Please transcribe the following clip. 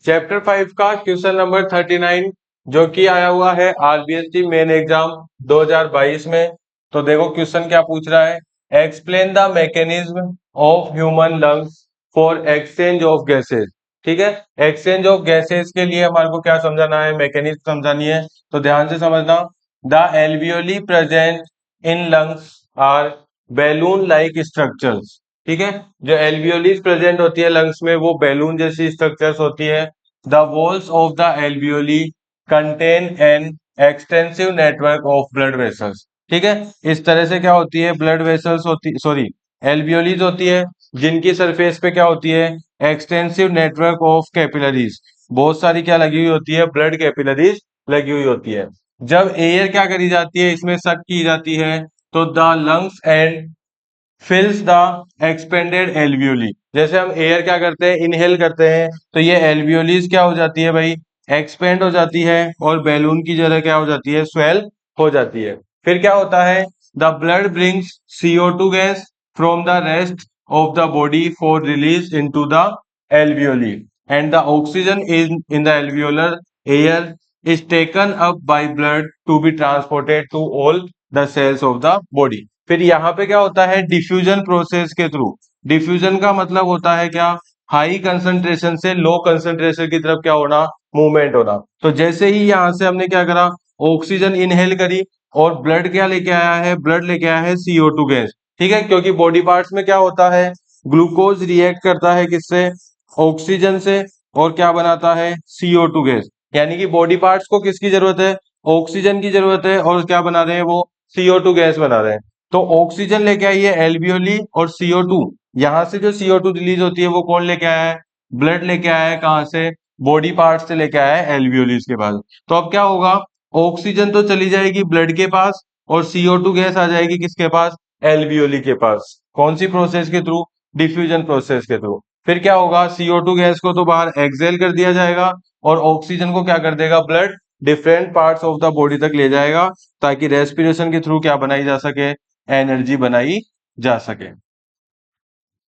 Chapter 5 का question number 39 जो कि आया हुआ है आरबीएसटी मेन एग्जाम 2022 में। तो देखो क्वेश्चन क्या पूछ रहा है, explain the mechanism of human lungs for exchange of gases. ठीक है, एक्सचेंज ऑफ गैसेस के लिए हमारे को क्या समझाना है, मैकेनिज्म समझानी है। तो ध्यान से समझना, the alveoli present in lungs are balloon like structures. ठीक है, जो एल्वियोलीज प्रेजेंट होती है लंग्स में वो बैलून जैसी स्ट्रक्चर्स होती है। The walls of the alveoli contain an extensive network of blood vessels. ठीक है, इस तरह से क्या होती है, ब्लड वेसल्स होती, सॉरी एल्वियोलीज होती है जिनकी सरफेस पे क्या होती है, एक्सटेंसिव नेटवर्क ऑफ कैपिलरीज। बहुत सारी क्या लगी हुई होती है, ब्लड कैपिलरीज लगी हुई होती है। जब एयर क्या करी जाती है, इसमें सक की जाती है, तो the lungs and फिल्स the expanded alveoli. जैसे हम एयर क्या करते हैं, इनहेल करते हैं, तो ये एल्वियोलीज क्या हो जाती है भाई, एक्सपेंड हो जाती है और बैलून की जगह क्या हो जाती है, स्वेल हो जाती है। फिर क्या होता है, the blood brings CO2 gas from the rest of the body for release into the alveoli and the oxygen in the alveolar air is taken up by blood to be transported to all the cells of the body. फिर यहाँ पे क्या होता है, diffusion process के through. Diffusion का मतलब होता है क्या, हाई कंसंट्रेशन से लो कंसंट्रेशन की तरफ क्या होना, मूवमेंट होना। तो जैसे ही यहाँ से हमने क्या करा, ऑक्सीजन इनहेल करी और ब्लड क्या लेके आया है, ब्लड लेके आया है CO2 गैस। ठीक है, क्योंकि बॉडी पार्ट्स में क्या होता है, ग्लूकोज रिएक्ट करता है किससे, ऑक्सीजन से, और क्या बनाता है, CO2 गैस। यानी कि बॉडी पार्ट्स को किसकी जरूरत है, ऑक्सीजन की जरूरत है, और क्या बना रहे हैं वो, CO2 गैस बना रहे हैं। तो ऑक्सीजन लेके आई है एल्वियोली और CO2, यहां से जो CO2 रिलीज होती है वो कौन लेके आया है, ब्लड लेके आया है, कहां से, बॉडी पार्ट से लेके आया है एल्वियोलीज के पास। तो अब क्या होगा, ऑक्सीजन तो चली जाएगी ब्लड के पास और CO2 गैस आ जाएगी किसके पास, एल्वियोली के पास। कौन सी प्रोसेस के थ्रू, डिफ्यूजन प्रोसेस के थ्रू। फिर क्या होगा, CO2 गैस को तो बाहर एक्सेल कर दिया जाएगा और ऑक्सीजन को क्या कर देगा, blood different parts of the body तक ले जाएगा, ताकि रेस्पिरेशन के थ्रू क्या बनाई जा सके, एनर्जी बनाई जा सके।